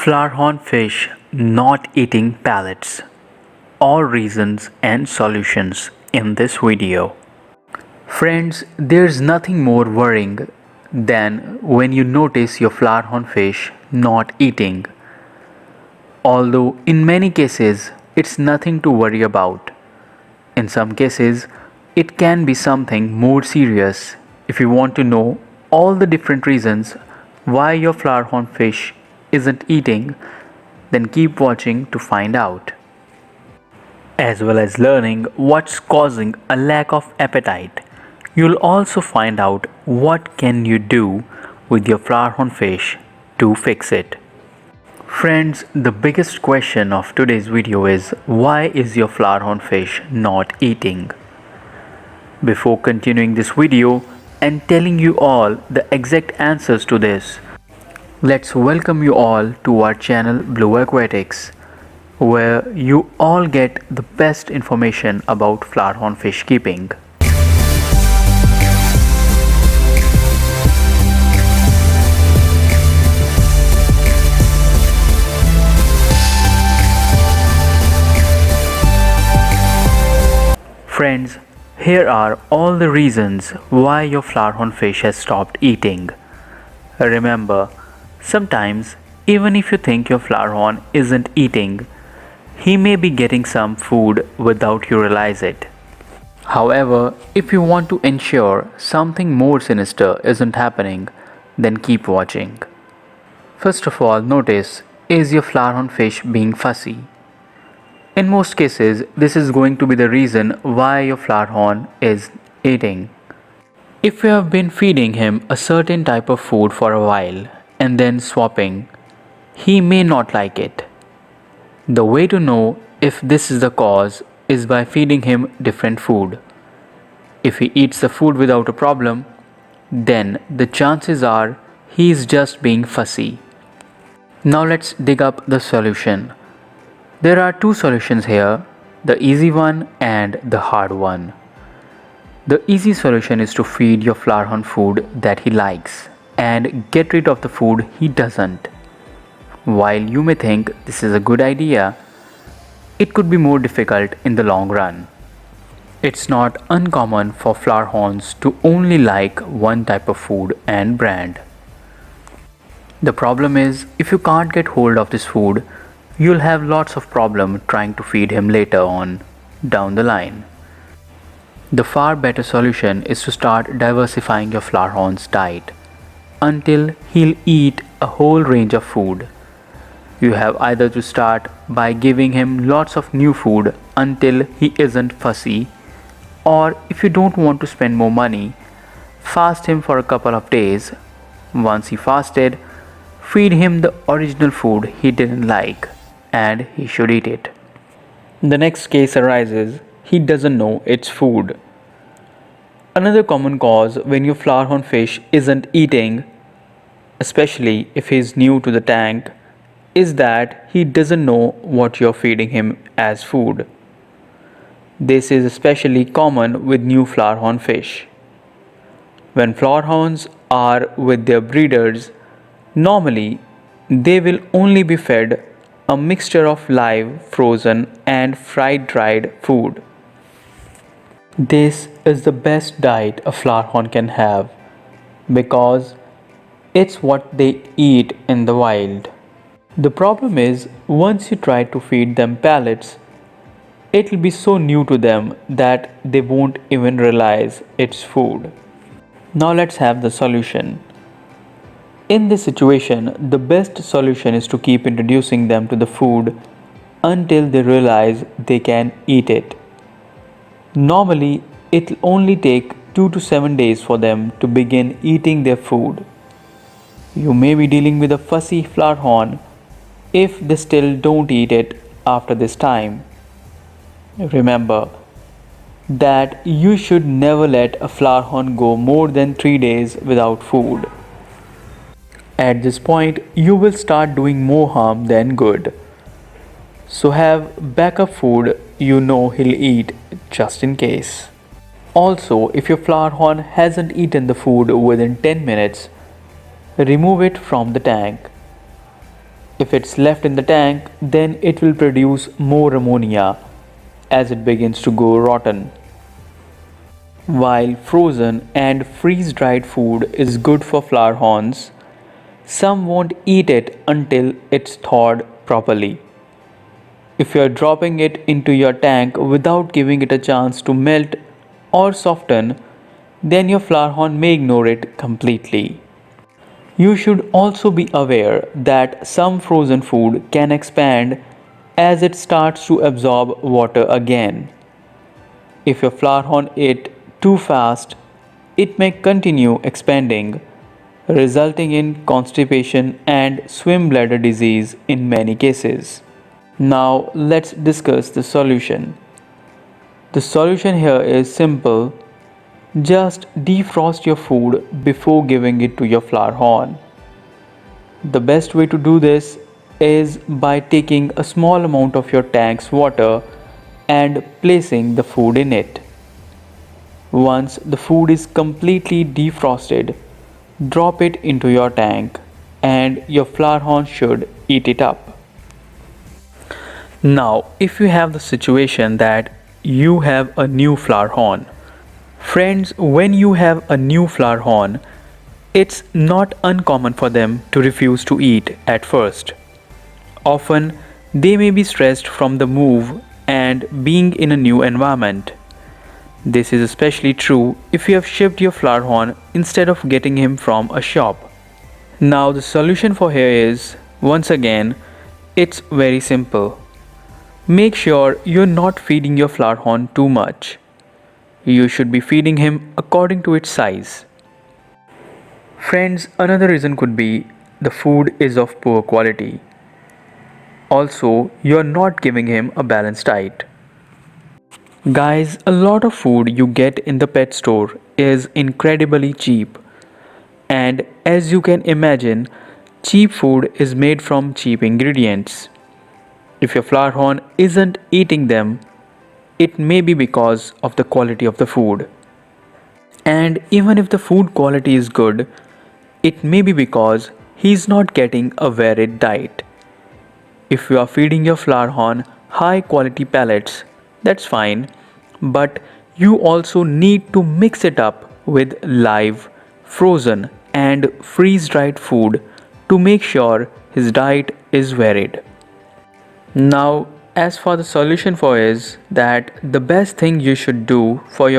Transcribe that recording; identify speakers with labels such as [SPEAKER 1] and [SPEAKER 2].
[SPEAKER 1] Flowerhorn fish not eating pellets. All reasons and solutions in this video. Friends, there's nothing more worrying than when you notice your flowerhorn fish not eating. Although in many cases it's nothing to worry about. In some cases, it can be something more serious. If you want to know all the different reasons why your flowerhorn fish isn't eating, then keep watching to find out. As well as learning what's causing a lack of appetite, you'll also find out what can you do with your flowerhorn fish to fix it. Friends, the biggest question of today's video is why is your flowerhorn fish not eating? Before continuing this video and telling you all the exact answers to this, let's welcome you all to our channel Blue Aquatics, where you all get the best information about flowerhorn fish keeping. Friends, here are all the reasons why your flowerhorn fish has stopped eating. Remember, sometimes even if you think your flowerhorn isn't eating, he may be getting some food without you realize it. However, if you want to ensure something more sinister isn't happening, then keep watching. First of all, notice, is your flowerhorn fish being fussy? In most cases, this is going to be the reason why your flowerhorn is eating. If you have been feeding him a certain type of food for a while and then swapping, he may not like it. The way to know if this is the cause is by feeding him different food. If he eats the food without a problem, then the chances are he is just being fussy. Now let's dig up the solution. There are two solutions here, the easy one and the hard one. The easy solution is to feed your flowerhorn food that he likes and get rid of the food he doesn't. While you may think this is a good idea, it could be more difficult in the long run. It's not uncommon for flowerhorns to only like one type of food and brand. The problem is, if you can't get hold of this food, you'll have lots of problem trying to feed him later on down the line. The far better solution is to start diversifying your flowerhorn's diet until he'll eat a whole range of food. You have either to start by giving him lots of new food until he isn't fussy, or if you don't want to spend more money, fast him for a couple of days. Once he fasted, feed him the original food he didn't like, and he should eat it. The next case arises, he doesn't know it's food. Another common cause when your flowerhorn fish isn't eating, especially if he's new to the tank, is that he doesn't know what you're feeding him as food. This is especially common with new flowerhorn fish. When flowerhorns are with their breeders, normally they will only be fed a mixture of live, frozen and fried dried food. This is the best diet a flowerhorn can have because it's what they eat in the wild. The problem is, once you try to feed them pellets, it'll be so new to them that they won't even realize it's food. Now let's have the solution. In this situation, the best solution is to keep introducing them to the food until they realize they can eat it. Normally, it'll only take 2 to 7 days for them to begin eating their food. You may be dealing with a fussy flowerhorn if they still don't eat it after this time. Remember that you should never let a flowerhorn go more than 3 days without food. At this point, you will start doing more harm than good. So have backup food you know he'll eat just in case. Also, if your flowerhorn hasn't eaten the food within 10 minutes, remove it from the tank. If it's left in the tank, then it will produce more ammonia as it begins to go rotten. While frozen and freeze dried food is good for flower horns, some won't eat it until it's thawed properly. If you are dropping it into your tank without giving it a chance to melt or soften, then your flower horn may ignore it completely. You should also be aware that some frozen food can expand as it starts to absorb water again. If your flower horn ate too fast, it may continue expanding, resulting in constipation and swim bladder disease in many cases. Now, let's discuss the solution. The solution here is simple: just defrost your food before giving it to your flower horn. The best way to do this is by taking a small amount of your tank's water and placing the food in it. Once the food is completely defrosted, drop it into your tank and your flower horn should eat it up. Now, if you have the situation that you have a new flower horn, friends, when you have a new flower horn, it's not uncommon for them to refuse to eat at first. Often, they may be stressed from the move and being in a new environment. This is especially true if you have shipped your flower horn instead of getting him from a shop. Now, the solution for here is, once again, it's very simple. Make sure you're not feeding your flower horn too much. You should be feeding him according to its size. Friends, another reason could be the food is of poor quality. Also, you're not giving him a balanced diet. Guys, a lot of food you get in the pet store is incredibly cheap. And as you can imagine, cheap food is made from cheap ingredients. If your flower horn isn't eating them, it may be because of the quality of the food. And even if the food quality is good, it may be because he's not getting a varied diet. If you are feeding your flower horn high quality pellets, that's fine, but you also need to mix it up with live, frozen, and freeze dried food to make sure his diet is varied. Now, as for the solution for is that the best thing you should do for your